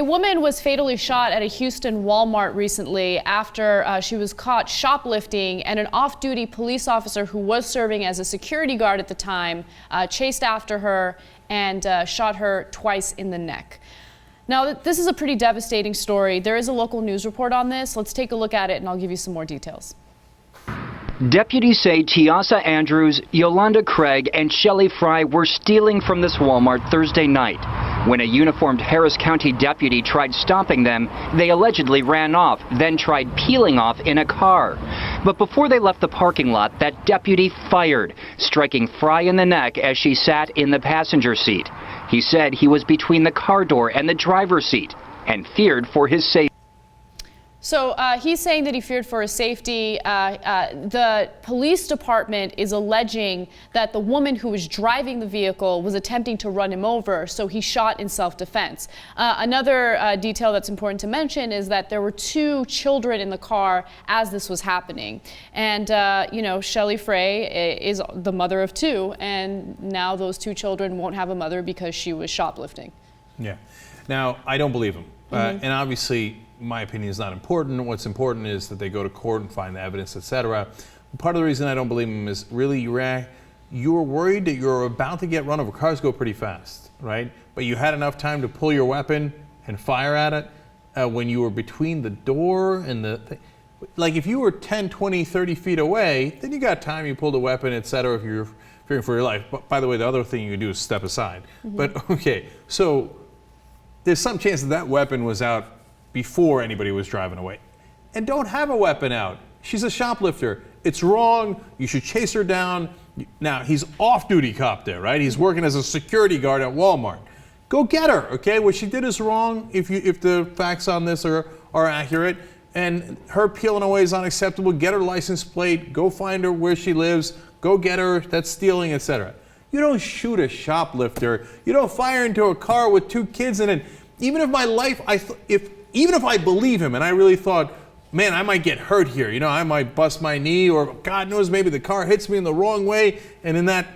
A woman was fatally shot at a Houston Walmart recently after she was caught shoplifting, and an off-duty police officer who was serving as a security guard at the time chased after her and shot her twice in the neck. Now, this is a pretty devastating story. There is a local news report on this. Let's take a look at it and I'll give you some more details. Deputies say Tiasa Andrews, Yolanda Craig, and Shelly Frey were stealing from this Walmart Thursday night. When a uniformed Harris County deputy tried stopping them, they allegedly ran off, then tried peeling off in a car. But before they left the parking lot, that deputy fired, striking Frey in the neck as she sat in the passenger seat. He said he was between the car door and the driver's seat and feared for his safety. So he's saying that he feared for his safety. The police department is alleging that the woman who was driving the vehicle was attempting to run him over, so he shot in self-defense. Another detail that's important to mention is that there were 2 children in the car as this was happening. And, you know, Shelly Frey is the mother of 2, and now those 2 children won't have a mother because she was shoplifting. Yeah. Now, I don't believe him. And obviously, my opinion is not important. What's important is that they go to court and find the evidence, etc. Part of the reason I don't believe him is really you're worried that you're about to get run over. Cars go pretty fast, right? But you had enough time to pull your weapon and fire at it when you were between the door and the like if you were 10, 20, 30 feet away, then you got time, you pulled a weapon, etc. if you're fearing for your life. But by the way, the other thing you can do is step aside. But okay, so there's some chance that that weapon was out before anybody was driving away. And don't have a weapon out. She's a shoplifter. It's wrong. You should chase her down. Now, he's off-duty cop there, right? He's working as a security guard at Walmart. Go get her, okay? What she did is wrong if the facts on this are accurate. And her peeling away is unacceptable. Get her license plate. Go find her where she lives. Go get her. That's stealing, etc. You don't shoot a shoplifter. You don't fire into a car with 2 kids in it. Even if my life, even if I believe him and I really thought, man, I might get hurt here, you know, I might bust my knee, or God knows, maybe the car hits me in the wrong way, and in that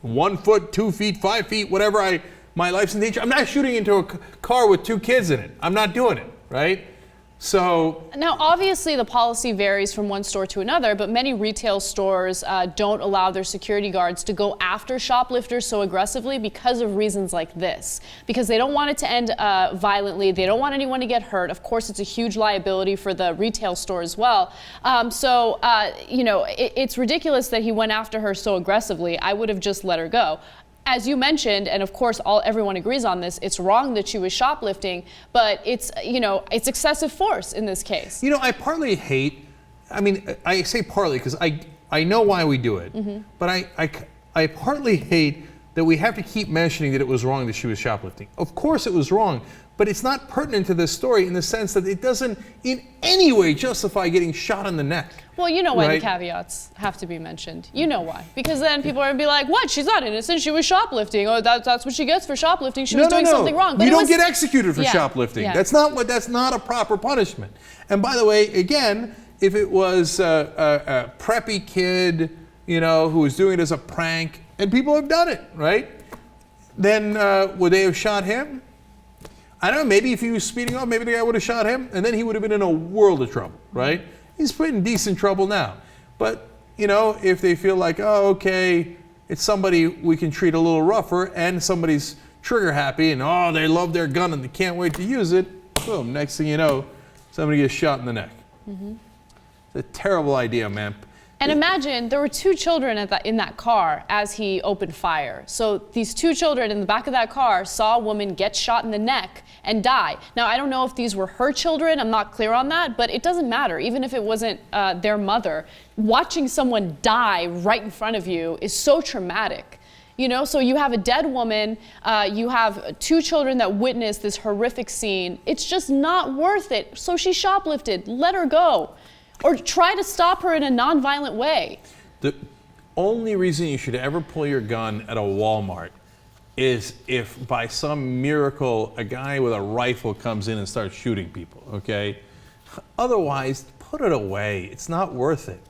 1 foot, 2 feet, 5 feet, whatever, my life's in danger. I'm not shooting into a car with 2 kids in it. I'm not doing it, right? So now, obviously, the policy varies from one store to another, but many retail stores don't allow their security guards to go after shoplifters so aggressively because of reasons like this. Because they don't want it to end violently. They don't want anyone to get hurt. Of course, it's a huge liability for the retail store as well. You know, it's ridiculous that he went after her so aggressively. I would have just let her go. As you mentioned, and of course everyone agrees on this, it's wrong that she was shoplifting, but it's, you know, it's excessive force in this case. You know, I partly hate, I mean, I say partly because I know why we do it, but I partly hate that we have to keep mentioning that it was wrong that she was shoplifting. Of course it was wrong, but it's not pertinent to this story in the sense that it doesn't in any way justify getting shot in the neck. Well, you know why the caveats have to be mentioned. You know why. Because then people are going to be like, what? She's not innocent. She was shoplifting. Oh, that's what she gets for shoplifting. She was doing something wrong. But you don't get executed for shoplifting. Yeah. That's not a proper punishment. And by the way, again, if it was a preppy kid, you know, who was doing it as a prank, and people have done it, right? Then would they have shot him? I don't know, maybe if he was speeding off, maybe the guy would have shot him, and then he would have been in a world of trouble, right? He's in decent trouble now. But, you know, if they feel like, oh, okay, it's somebody we can treat a little rougher, and somebody's trigger happy, and oh, they love their gun and they can't wait to use it, boom, next thing you know, somebody gets shot in the neck. It's a terrible idea, man. And imagine there were 2 children in that car as he opened fire. So these 2 children in the back of that car saw a woman get shot in the neck and die. Now, I don't know if these were her children. I'm not clear on that, but it doesn't matter. Even if it wasn't their mother, watching someone die right in front of you is so traumatic. You know, so you have a dead woman, you have 2 children that witnessed this horrific scene. It's just not worth it. So she shoplifted. Let her go. Or try to stop her in a nonviolent way. The only reason you should ever pull your gun at a Walmart is if by some miracle a guy with a rifle comes in and starts shooting people, okay? Otherwise, put it away. It's not worth it.